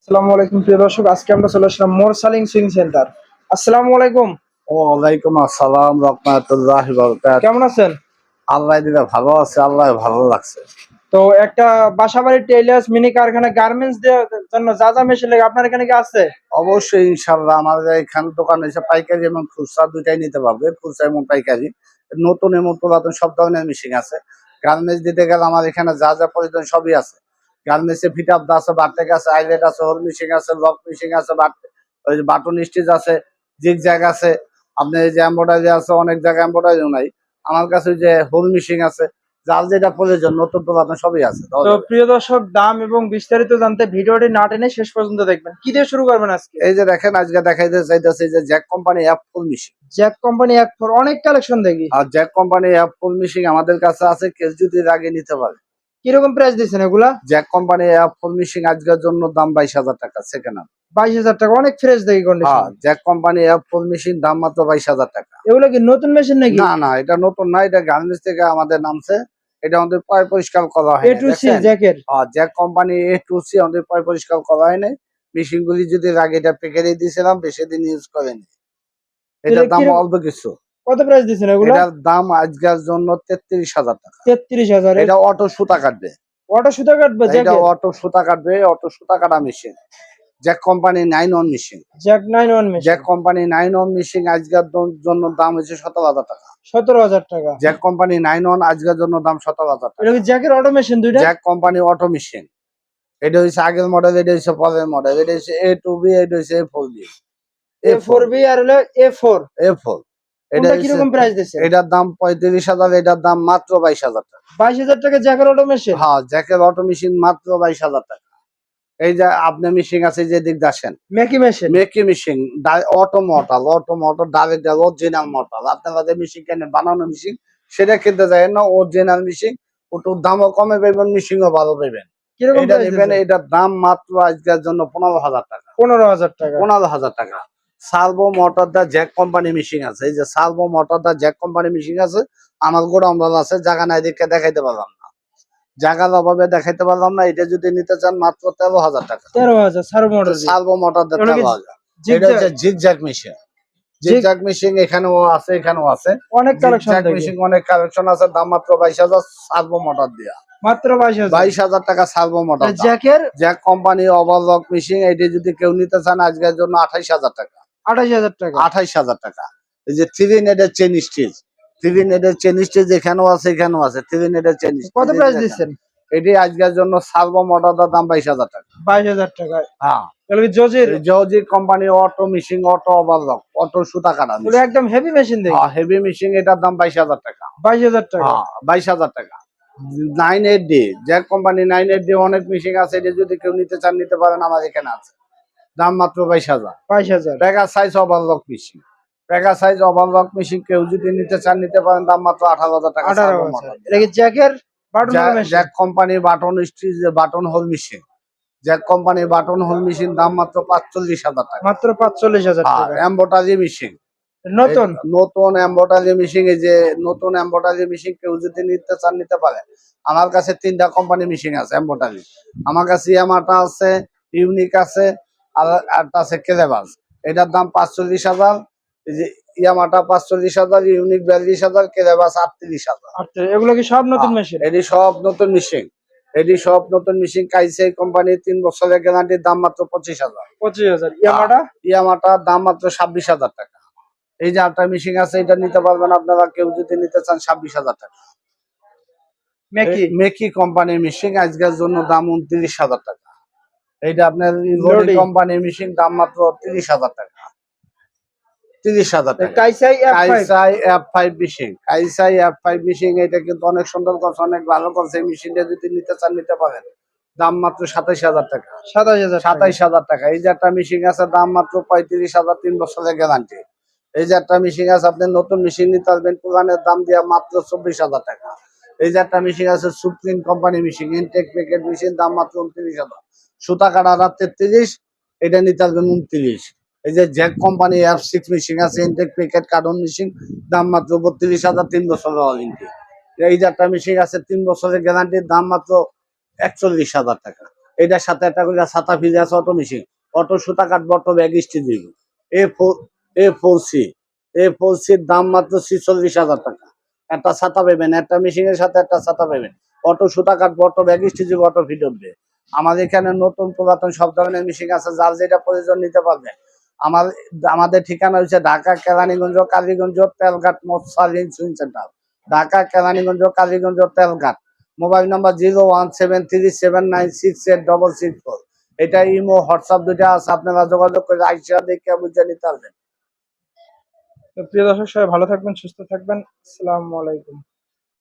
আসসালামু আলাইকুম প্রিয় দর্শক, আজকে আমরা চলে আসলাম মোরসালিং সুইং সেন্টার। আসসালামু আলাইকুম। ওয়ালাইকুম আসসালাম রহমতুল্লাহি ওয়া বারাকাতুহু। কেমন আছেন? আল্লাহ দিলে ভালো আছে, আল্লাহ ভালো লাগছে। তো একটা বাসাবাড়ি টেইলার্স মিনি কারখানা গার্মেন্টস দেওয়ার জন্য যা যা মেশিন লাগে আপনার এখানে কি আছে? অবশ্যই ইনশাআল্লাহ আমাদের এখানে দোকান এসে পাইকারি এবং খুচরা দুইটাই নিতে পারবে, খুচরা এবং পাইকারি। নতুন এবং পুরাতন সব ধরনের মেশিন আছে। গার্মেন্টস দিতে গেলে আমার এখানে যা যা প্রয়োজন সবই আছে। গার্মেন্টসে ফিট আপ আছে, বারটেক আছে, আইলেট আছে, হোল মেশিন আছে, লক মেশিন আছে, ওই যে বাটন স্টিচ আছে, জিগ জ্যাগ আছে। আপনার এই যে এমব্রয়ডারি আছে, অনেক জায়গায় এমব্রয়ডারিও নাই। আমার কাছে ওই যে হোল মেশিন আছে, যার যেটা প্রয়োজন নতুন পুরাতন সবই আছে। তো প্রিয় দর্শক, দাম এবং বিস্তারিত জানতে ভিডিওটি না টেনে শেষ পর্যন্ত দেখবেন। কি দিয়ে শুরু করবেন আজকে? এই যে দেখেন, আজকে দেখাইতে চাইতেছে যে জ্যাক কোম্পানি অ্যাপ ফুল মেশিন। জ্যাক কোম্পানি এক ফোর অনেক কালেকশন দেখি। আর জ্যাক কোম্পানি অ্যাপ ফুল মেশিন আমাদের কাছে আছে, কেউ যদি আগে নিতে পারে। কিরকম প্রাইস দিচ্ছেন এগুলা? জ্যাক কোম্পানি অ্যাপ ফুল মেশিন আজকের জন্য দাম 22,000 টাকা সেকেন্ড হ্যান্ড। 22,000 টাকা, অনেক ফ্রেশ দেখি কন্ডিশন। হ্যাঁ, জ্যাক কোম্পানি অ্যাপ ফুল মেশিন দাম মাত্র 22,000 টাকা। এগুলো কি নতুন মেশিন নাকি? না না, এটা নতুন না, এটা গার্মেন্টস থেকে আমাদের নামছে। এটা আমাদের পয় পরিষ্কার করা হয় এ টু সি জ্যাকের। জ্যাক কোম্পানি A2C আমাদের পয় পরিষ্কার করা হয় নাই। মেশিন গুলি যদি আগে এটা প্যাকেটে দিয়েছিলাম, বেশি দিন ইউজ করেনি। এটার দাম অল্প কিছু। কত প্রাইস দিচ্ছেন এগুলো? এটার দাম আজকের জন্য 33,000 টাকা। 33,000। এটা অটো সুতা কাটবে। অটো সুতা কাটবে এটা জ্যাকের? অটো সুতা কাটবে, অটো সুতা কাটা machine. Jack company 9 on machine. Jack 9 machine. Jack company 9 on machine আজকের জন্য দাম হচ্ছে 17,000 টাকা। 17,000 টাকা। জ্যাক কোম্পানি 9 অন আজকের জন্য দাম 17,000 এটা টাকা। কি জ্যাকের অটো মেশিন দুইটা? Jack company auto machine. এটা হচ্ছে আগের মডেল, এটা হচ্ছে পরের মডেল। এটা হচ্ছে A2B, এটা হচ্ছে A4B। A4B আর হলো A4। A4 এটা কোনটা কিরকম প্রাইস দিচ্ছেন? এটার দাম 35,000, এটার দাম মাত্র 22,000 টাকা। 22,000 টাকা জ্যাকের অটো মেশিন? হ্যাঁ, জ্যাকের অটো মেশিন মাত্র 22,000 টাকা। এই যে আপনার মেশিন আছে, যে দিক আসেন, মেকি মেশিন। মেকি machine, auto motor direct original motor. আপনারা যে মেশিন কেনেন বানানো মেশিন, সেটা কিনতে যায় না, অরিজিনাল মেশিন। ওটার দামও কমে পাইবেন, মেশিনও ভালো পাইবেন। কিরকম এটা প্রাইস নেবেন, দিচ্ছেন? এটার দাম মাত্র আজকের জন্য 15,000 টাকা। 15,000 টাকা। 15,000 টাকা। সার্ভো মোটর দা জ্যাক কোম্পানি মেশিন আছে। এই যে সার্ভো মোটর দা জ্যাক কোম্পানি মেশিন আছে, আমার গোডাউন আছে, জায়গা নাই দেখে দেখাইতে পারলাম না, জায়গার অভাবে দেখাইতে পারলাম না। এটা যদি নিতে চান মাত্র 13,000 টাকা। 13,000 সার্ভো মোটর দিয়ে। সার্ভো মোটর দা এগুলো কি 13,000। এটা জিগজ্যাগ? হচ্ছে জিগজ্যাগ মেশিন। জিগজ্যাগ মেশিন এখানেও আছে, এখানেও আছে। অনেক কালেকশন জিগজ্যাগ দেখি। মেশিন অনেক কালেকশন আছে, দাম মাত্র 22,000 সার্ভো মোটর দিয়া। মাত্র 22,000। 22,000 টাকা সার্ভো মোটর। জ্যাকের? জ্যাক কোম্পানি ওভারলক মেশিন, এটি যদি কেউ নিতে চান আজকের জন্য 28,000 টাকা। 28,000 টাকা। 28,000 টাকা। এই যে থ্রি নেটের চেন স্টিচ, থ্রি নেটের চেন স্টিচ এখানেও আছে, এখানেও আছে থ্রি নেটের চেন স্টিচ। কত প্রাইস দিচ্ছেন? এটি আজকের জন্য সার্ভো মোটরটার দাম 22,000 টাকা। 22,000 টাকা। হ্যাঁ, এগুলো কি জজির? জর্জি company auto machine, auto overlock, auto সুতা কাটা। এগুলো একদম হেভি মেশিন দেখি। হ্যাঁ, হেভি মেশিন, এটার দাম 22,000 টাকা। 22,000 টাকা। হ্যাঁ, 22,000 টাকা। 980 জ্যাক কোম্পানি 980 অনেক মেশিন আছে, এটা যদি কেউ নিতে চান নিতে পারেন, আমার এখানে আছে। দাম মাত্র 22,000। 22,000। Pega size overlock machine, Pega size overlock machine কেউ যদি নিতে চান নিতে পারেন, দাম মাত্র 18,000 টাকা। 18,000। এটা কি জ্যাকের button machine? Jack company button stitch, button hole machine. Jack company button hole machine দাম মাত্র 45,000 টাকা। মাত্র 45,000 টাকা। এমব্রয়ডারি মেশিন, নতুন? নতুন এমব্রয়ডারি মেশিন। এই যে নতুন এমব্রয়ডারি মেশিন কেউ যদি নিতে চান নিতে পারে। আমার কাছে 3টা কোম্পানি মেশিন আছে এমব্রয়ডারি। আমার কাছে ইয়ামাটা আছে, ইউনিক আছে, আর একটা আছে ক্লেভাস। এটার দাম 45,000। এই যে ইয়ামাটা 45,000, ইউনিক 42,000, ক্লেভাস 38,000। আচ্ছা, এগুলো কি সব নতুন মেশিন? এটি সব নতুন মেশিন। এটি সব নতুন মেশিন। কাইসেই কোম্পানি 3 বছরের গ্যারান্টির, দাম মাত্র 25,000। 25,000। ইয়ামাটা? ইয়ামাটার দাম মাত্র 26,000 টাকা। এই যে একটা মেশিন আছে, এটা নিতে পারবেন আপনারা কেউ যদি নিতে চান 26,000 টাকা। মেকি? মেকি কোম্পানি মেশিন আজকের জন্য দাম 29,000 টাকা। এইটা আপনার লোডি কোম্পানি মেশিন, দাম মাত্র 30,000 টাকা। 30,000 টাকা। কাইসাই F5? কাইসাই F5 machine, কাইসাই F5 machine, এটা কিন্তু অনেক সুন্দর করছে, অনেক ভালো করছে। এই মেশিনটা যদি নিতে চান নিতে পারেন, দাম মাত্র 27,000 টাকা। 27,000 টাকা। 27,000 টাকা। এই যে একটা মেশিন আছে, দাম মাত্র 35,000, 3 বছরের গ্যারান্টি। এই যে একটা মেশিন আছে, আপনি নতুন মেশিন নিতে পারবেন পুরানের দাম দিয়ে মাত্র 24,000 টাকা। এই যে একটা মেশিন আছে Supreme company machine, intake packet machine, দাম মাত্র 29,000। সুতা কাটা 33, এটা নিতে পারবেন 29। এই যে জ্যাক কোম্পানি F6 মেশিন আছে, ইনটেক প্যাকেট কার্টন মেশিন, দাম মাত্র 32,000, 3 বছরের ওয়ারেন্টি। এই যে একটা মেশিন আছে 3 বছরের গ্যারান্টির, দাম মাত্র 41,000 টাকা। এটার সাথে একটা করে ছাতা ফিরে আছে, অটো মেশিন, অটো সুতা কাটবো, অটো ব্যাগ স্টিচ দিব। এ4সির দাম মাত্র 46,000 টাকা। একটা ছাতা পাবেন, একটা মেশিনের সাথে একটা ছাতা পাবেন, অটো সুতা কাটবো, অটো ব্যাগ স্টিচ দিব, অটো ফিট উঠবে। আমাদের এখানে নতুন পুরাতন সব ধরনের মেশিন আছে, যার যেটা প্রয়োজন নিতে পারবে। আমার আমাদের ঠিকানা হচ্ছে ঢাকা কেরানীগঞ্জ কালীগঞ্জ তেলঘাট মৎস্য swing centre. Dhaka Keraniganj Kaliganj Telghat. Mobile number 01737968664। এটা ইমো হোয়াটসঅ্যাপ দুইটা আছে, আপনারা যোগাযোগ করে আইসা দেখে বুঝে নিতে পারবেন। তো প্রিয় দর্শক, সবাই ভালো থাকবেন, সুস্থ থাকবেন। আসসালামু আলাইকুম।